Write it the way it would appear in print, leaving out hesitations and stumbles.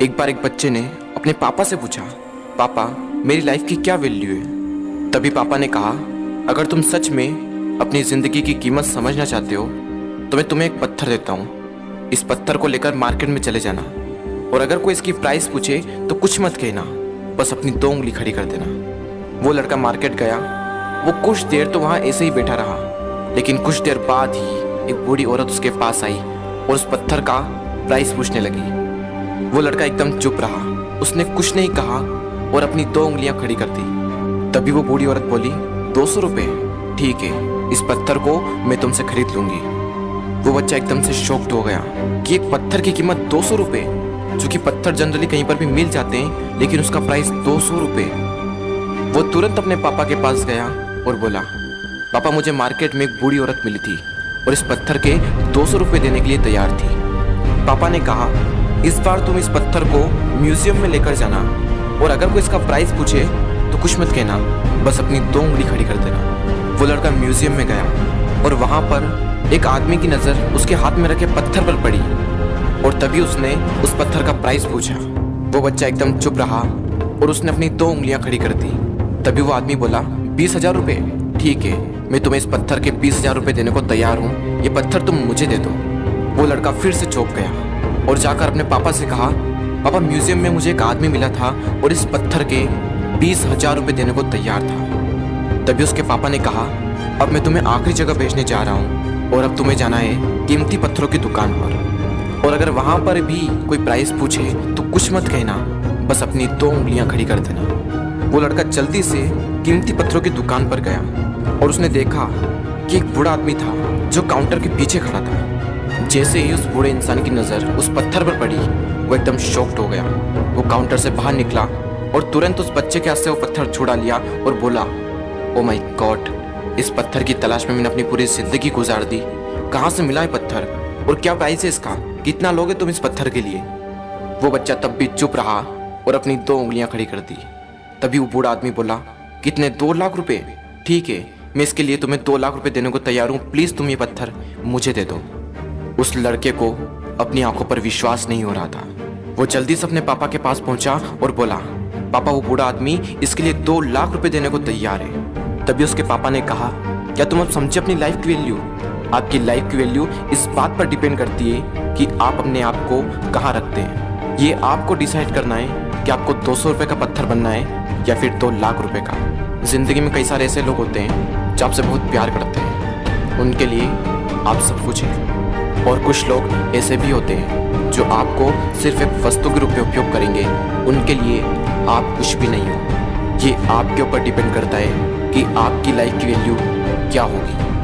एक बार एक बच्चे ने अपने पापा से पूछा, पापा मेरी लाइफ की क्या वैल्यू है। तभी पापा ने कहा, अगर तुम सच में अपनी ज़िंदगी की कीमत समझना चाहते हो तो मैं तुम्हें एक पत्थर देता हूँ। इस पत्थर को लेकर मार्केट में चले जाना और अगर कोई इसकी प्राइस पूछे तो कुछ मत कहना, बस अपनी 2 उंगली खड़ी कर देना। वो लड़का मार्केट गया। वो कुछ देर तो वहाँ ऐसे ही बैठा रहा, लेकिन कुछ देर बाद ही एक बूढ़ी औरत उसके पास आई और उस पत्थर का प्राइस पूछने लगी। वो लड़का एकदम चुप रहा, उसने कुछ नहीं कहा और अपनी 2 उंगलियां खड़ी कर दी। तभी वो बूढ़ी औरत बोली, 200 रुपये, ठीक है, इस पत्थर को मैं तुमसे खरीद लूंगी। वो बच्चा एकदम से शॉक्ड हो गया कि एक पत्थर की कीमत 200 रुपये, जो कि पत्थर जनरली कहीं पर भी मिल जाते हैं, लेकिन उसका प्राइस 200 रुपये। वो तुरंत अपने पापा के पास गया और बोला, पापा मुझे मार्केट में एक बूढ़ी औरत मिली थी और इस पत्थर के 200 रुपये देने के लिए तैयार थी। पापा ने कहा, इस बार तुम इस पत्थर को म्यूजियम में लेकर जाना और अगर कोई इसका प्राइस पूछे तो कुछ मत कहना, बस अपनी 2 उंगली खड़ी कर देना। वो लड़का म्यूजियम में गया और वहाँ पर एक आदमी की नज़र उसके हाथ में रखे पत्थर पर पड़ी और तभी उसने उस पत्थर का प्राइस पूछा। वो बच्चा एकदम चुप रहा और उसने अपनी 2 उंगलियां खड़ी कर दी। तभी वो आदमी बोला, 20,000 रुपये, ठीक है, मैं तुम्हें इस पत्थर के 20,000 रुपये देने को तैयार हूँ, ये पत्थर तुम मुझे दे दो। वो लड़का फिर से चौंक गया और जाकर अपने पापा से कहा, पापा म्यूजियम में मुझे एक आदमी मिला था और इस पत्थर के 20,000 रुपये देने को तैयार था। तभी उसके पापा ने कहा, अब मैं तुम्हें आखिरी जगह भेजने जा रहा हूँ और अब तुम्हें जाना है कीमती पत्थरों की दुकान पर और अगर वहाँ पर भी कोई प्राइस पूछे तो कुछ मत कहना, बस अपनी 2 उंगलियाँ खड़ी कर देना। वो लड़का जल्दी से कीमती पत्थरों की दुकान पर गया और उसने देखा कि एक बूढ़ा आदमी था जो काउंटर के पीछे खड़ा था। जैसे ही उस बूढ़े इंसान की नज़र उस पत्थर पर पड़ी, वो एकदम शॉक्ड हो गया। वो काउंटर से बाहर निकला और तुरंत उस बच्चे के हाथ से वो पत्थर छुड़ा लिया और बोला, ओ माय गॉड, इस पत्थर की तलाश में मैंने अपनी पूरी जिंदगी गुजार दी। कहाँ से मिला है पत्थर और क्या प्राइस है इसका, कितना लोगे तुम इस पत्थर के लिए। वो बच्चा तब भी चुप रहा और अपनी 2 उंगलियां खड़ी कर दी। तभी वो बूढ़ा आदमी बोला, कितने, 2 लाख रुपए, ठीक है, मैं इसके लिए तुम्हें 2 लाख रुपए देने को तैयार हूँ, प्लीज़ तुम ये पत्थर मुझे दे दो। उस लड़के को अपनी आंखों पर विश्वास नहीं हो रहा था। वो जल्दी से अपने पापा के पास पहुंचा और बोला, पापा वो बूढ़ा आदमी इसके लिए 2 लाख रुपए देने को तैयार है। तभी उसके पापा ने कहा, क्या तुम अब समझे अपनी लाइफ की वैल्यू? आपकी लाइफ की वैल्यू इस बात पर डिपेंड करती है कि आप अपने आप को कहाँ रखते हैं। ये आपको डिसाइड करना है कि आपको 200 रुपये का पत्थर बनना है या फिर 2 लाख रुपए का। जिंदगी में कई सारे ऐसे लोग होते हैं जो आपसे बहुत प्यार करते हैं, उनके लिए आप सब कुछ हैं, और कुछ लोग ऐसे भी होते हैं जो आपको सिर्फ एक वस्तु के रूप में उपयोग करेंगे, उनके लिए आप कुछ भी नहीं हो। ये आपके ऊपर डिपेंड करता है कि आपकी लाइफ की वैल्यू क्या होगी।